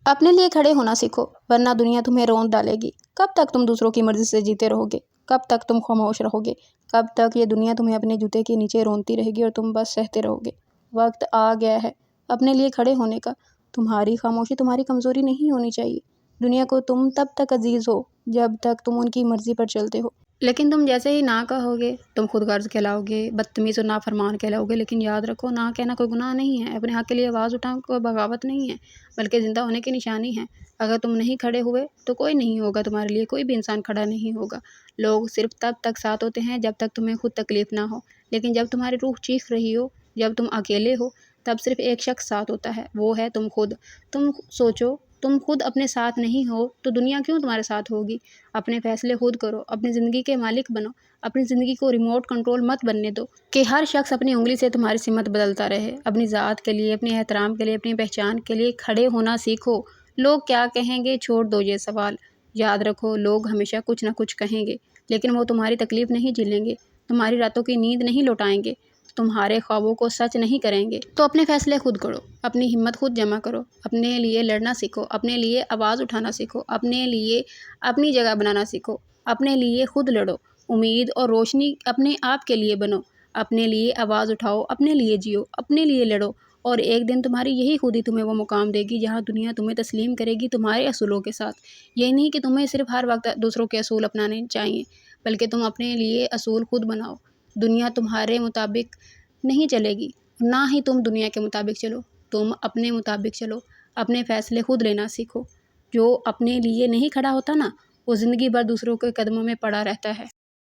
اپنے لیے کھڑے ہونا سیکھو ورنہ دنیا تمہیں رونت ڈالے گی۔ کب تک تم دوسروں کی مرضی سے جیتے رہو گے؟ کب تک تم خاموش رہو گے؟ کب تک یہ دنیا تمہیں اپنے جوتے کے نیچے رونتی رہے گی اور تم بس سہتے رہو گے؟ وقت آ گیا ہے اپنے لیے کھڑے ہونے کا۔ تمہاری خاموشی تمہاری کمزوری نہیں ہونی چاہیے۔ دنیا کو تم تب تک عزیز ہو جب تک تم ان کی مرضی پر چلتے ہو، لیکن تم جیسے ہی نہ کہو گے تم خود غرض کہلاؤ گے، بدتمیز اور نافرمان کہلاؤ گے۔ لیکن یاد رکھو، نہ کہنا کوئی گناہ نہیں ہے، اپنے حق کے لیے آواز اٹھانا کوئی بغاوت نہیں ہے، بلکہ زندہ ہونے کی نشانی ہے۔ اگر تم نہیں کھڑے ہوئے تو کوئی نہیں ہوگا، تمہارے لیے کوئی بھی انسان کھڑا نہیں ہوگا۔ لوگ صرف تب تک ساتھ ہوتے ہیں جب تک تمہیں خود تکلیف نہ ہو، لیکن جب تمہاری روح چیخ رہی ہو، جب تم اکیلے ہو، تب صرف ایک شخص ساتھ ہوتا ہے، وہ ہے تم خود۔ تم سوچو، تم خود اپنے ساتھ نہیں ہو تو دنیا کیوں تمہارے ساتھ ہوگی؟ اپنے فیصلے خود کرو، اپنی زندگی کے مالک بنو، اپنی زندگی کو ریموٹ کنٹرول مت بننے دو کہ ہر شخص اپنی انگلی سے تمہاری سمت بدلتا رہے۔ اپنی ذات کے لیے، اپنے احترام کے لیے، اپنی پہچان کے لیے کھڑے ہونا سیکھو۔ لوگ کیا کہیں گے چھوڑ دو یہ سوال۔ یاد رکھو، لوگ ہمیشہ کچھ نہ کچھ کہیں گے، لیکن وہ تمہاری تکلیف نہیں جھیلیں گے، تمہاری راتوں کی نیند نہیں لوٹائیں گے، تمہارے خوابوں کو سچ نہیں کریں گے۔ تو اپنے فیصلے خود کرو، اپنی ہمت خود جمع کرو، اپنے لیے لڑنا سیکھو، اپنے لیے آواز اٹھانا سیکھو، اپنے لیے اپنی جگہ بنانا سیکھو، اپنے لیے خود لڑو، امید اور روشنی اپنے آپ کے لیے بنو، اپنے لیے آواز اٹھاؤ، اپنے لیے جیو، اپنے لیے لڑو، اور ایک دن تمہاری یہی خودی تمہیں وہ مقام دے گی جہاں دنیا تمہیں تسلیم کرے گی تمہارے اصولوں کے ساتھ۔ یہ نہیں کہ تمہیں صرف ہر وقت دوسروں کے اصول اپنانے چاہیے، بلکہ تم اپنے لیے اصول خود بناؤ۔ دنیا تمہارے مطابق نہیں چلے گی، نہ ہی تم دنیا کے مطابق چلو، تم اپنے مطابق چلو، اپنے فیصلے خود لینا سیکھو۔ جو اپنے لیے نہیں کھڑا ہوتا نا، وہ زندگی بھر دوسروں کے قدموں میں پڑا رہتا ہے۔